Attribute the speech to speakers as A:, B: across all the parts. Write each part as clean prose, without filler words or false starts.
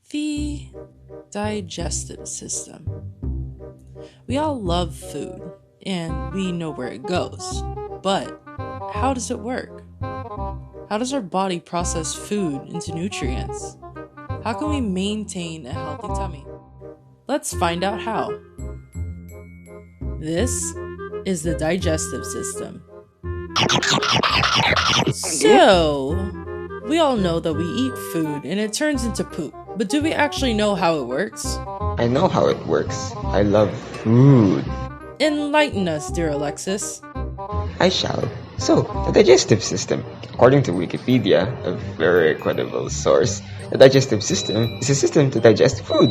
A: The digestive system. We all love food, and we know where it goes. But how does it work? How does our body process food into nutrients? How can we maintain a healthy tummy? Let's find out how. This is the digestive system. So, we all know that we eat food and it turns into poop. But do we actually know how it works?
B: I know how it works. I love food.
A: Enlighten us, dear Alexis.
B: I shall. So, the digestive system. According to Wikipedia, a very credible source, the digestive system is a system to digest food.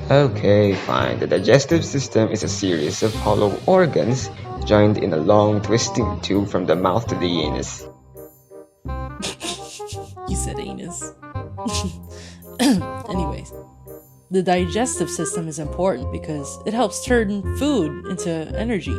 B: Okay, fine. The digestive system is a series of hollow organs joined in a long twisting tube from the mouth to the anus.
A: You said anus. Anyways, the digestive system is important because it helps turn food into energy.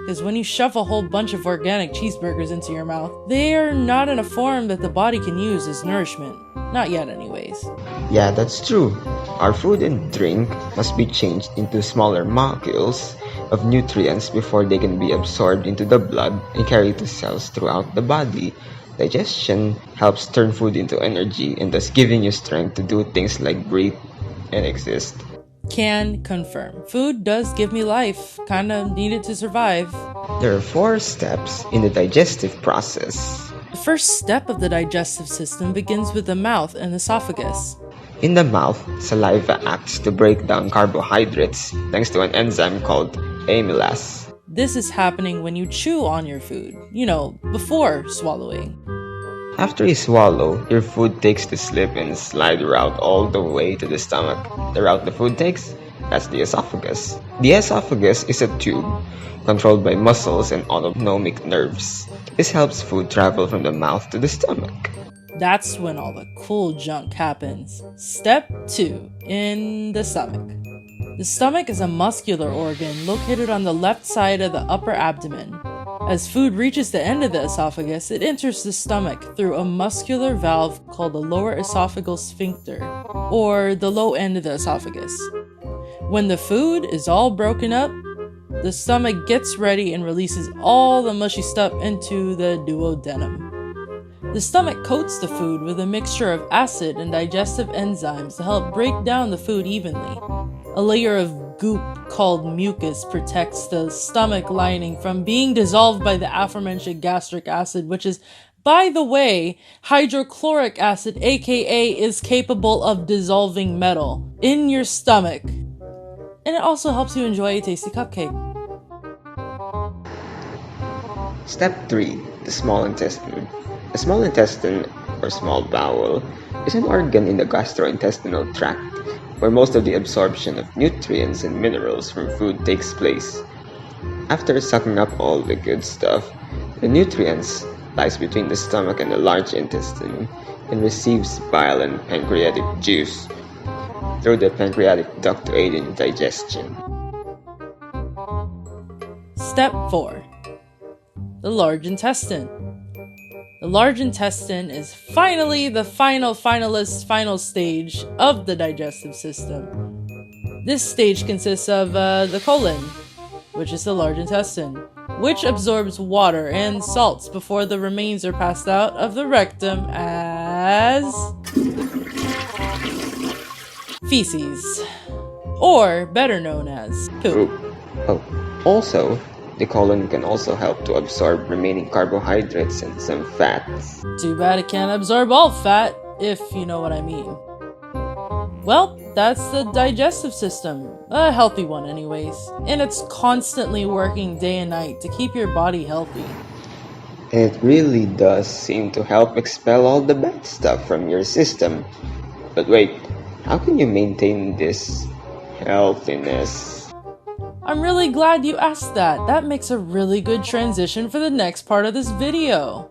A: Because when you shove a whole bunch of organic cheeseburgers into your mouth, they are not in a form that the body can use as nourishment. Not yet, anyways.
B: Yeah, that's true. Our food and drink must be changed into smaller molecules of nutrients before they can be absorbed into the blood and carried to cells throughout the body. Digestion helps turn food into energy and thus giving you strength to do things like breathe and exist.
A: Can confirm. Food does give me life. Kinda need it to survive.
B: There are 4 steps in the digestive process.
A: The first step of the digestive system begins with the mouth and esophagus.
B: In the mouth, saliva acts to break down carbohydrates thanks to an enzyme called amylase.
A: This is happening when you chew on your food, before swallowing.
B: After you swallow, your food takes the slip and slide route all the way to the stomach. The route the food takes? That's the esophagus. The esophagus is a tube controlled by muscles and autonomic nerves. This helps food travel from the mouth to the stomach.
A: That's when all the cool junk happens. Step 2. In the stomach. The stomach is a muscular organ located on the left side of the upper abdomen. As food reaches the end of the esophagus, it enters the stomach through a muscular valve called the lower esophageal sphincter, or the low end of the esophagus. When the food is all broken up, the stomach gets ready and releases all the mushy stuff into the duodenum. The stomach coats the food with a mixture of acid and digestive enzymes to help break down the food evenly. A layer of goop called mucus protects the stomach lining from being dissolved by the aforementioned gastric acid, which is, by the way, hydrochloric acid, aka is capable of dissolving metal in your stomach. And it also helps you enjoy a tasty cupcake.
B: Step 3. The small intestine. The small intestine, or small bowel, is an organ in the gastrointestinal tract where most of the absorption of nutrients and minerals from food takes place. After sucking up all the good stuff, the nutrients lies between the stomach and the large intestine and receives bile and pancreatic juice through the pancreatic duct to aid in digestion.
A: Step 4. The large intestine. The large intestine is finally the final stage of the digestive system. This stage consists of the colon, which is the large intestine, which absorbs water and salts before the remains are passed out of the rectum as feces, or better known as poop.
B: Also, the colon can also help to absorb remaining carbohydrates and some fats.
A: Too bad it can't absorb all fat, if you know what I mean. Well, that's the digestive system. A healthy one anyways. And it's constantly working day and night to keep your body healthy.
B: It really does seem to help expel all the bad stuff from your system. But wait, how can you maintain this healthiness?
A: I'm really glad you asked that. That makes a really good transition for the next part of this video.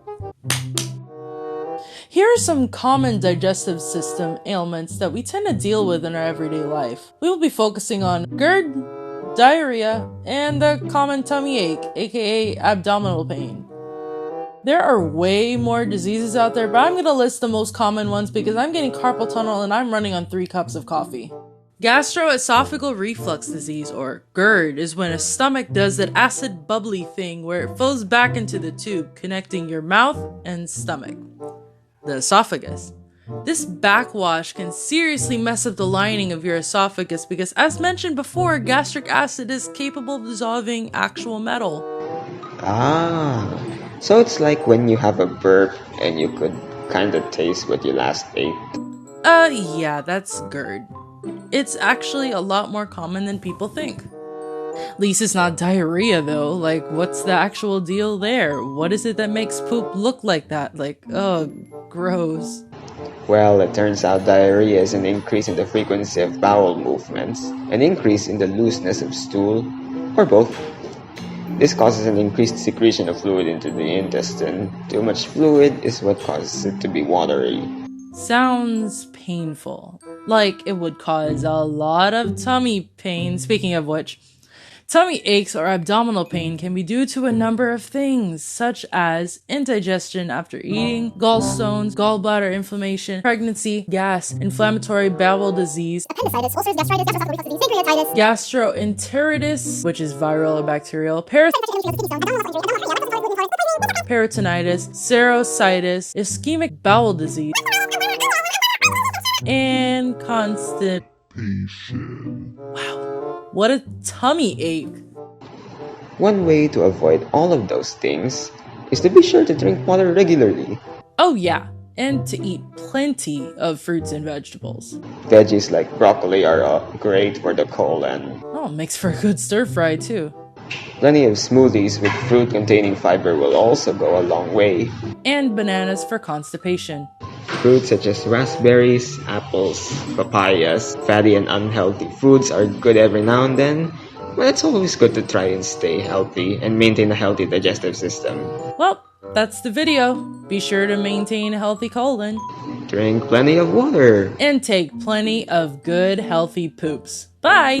A: Here are some common digestive system ailments that we tend to deal with in our everyday life. We will be focusing on GERD, diarrhea, and the common tummy ache, aka abdominal pain. There are way more diseases out there, but I'm gonna list the most common ones because I'm getting carpal tunnel and I'm running on 3 cups of coffee. Gastroesophageal reflux disease, or GERD, is when a stomach does that acid bubbly thing where it flows back into the tube connecting your mouth and stomach, the esophagus. This backwash can seriously mess up the lining of your esophagus because, as mentioned before, gastric acid is capable of dissolving actual metal.
B: Ah, so it's like when you have a burp and you could kinda taste what you last ate.
A: Yeah, that's GERD. It's actually a lot more common than people think. At least it's not diarrhea though. Like, what's the actual deal there? What is it that makes poop look like that? Like, oh, gross.
B: Well, it turns out diarrhea is an increase in the frequency of bowel movements, an increase in the looseness of stool, or both. This causes an increased secretion of fluid into the intestine. Too much fluid is what causes it to be watery.
A: Sounds painful. Like it would cause a lot of tummy pain. Speaking of which, tummy aches or abdominal pain can be due to a number of things, such as indigestion after eating, gallstones, gallbladder inflammation, pregnancy, gas, inflammatory bowel disease,
C: appendicitis, ulcers, gastritis, gastroesophageal reflux disease, pancreatitis,
A: gastroenteritis, which is viral or bacterial, peritonitis, serositis, ischemic bowel disease, and constipation. Wow, what a tummy ache.
B: One way to avoid all of those things is to be sure to drink water regularly.
A: Oh yeah, and to eat plenty of fruits and vegetables.
B: Veggies like broccoli are great for the colon.
A: Oh, makes for a good stir fry too.
B: Plenty of smoothies with fruit containing fiber will also go a long way.
A: And bananas for constipation.
B: Fruits such as raspberries, apples, papayas, fatty and unhealthy foods are good every now and then, but it's always good to try and stay healthy and maintain a healthy digestive system.
A: Well, that's the video. Be sure to maintain a healthy colon.
B: Drink plenty of water.
A: And take plenty of good, healthy poops. Bye!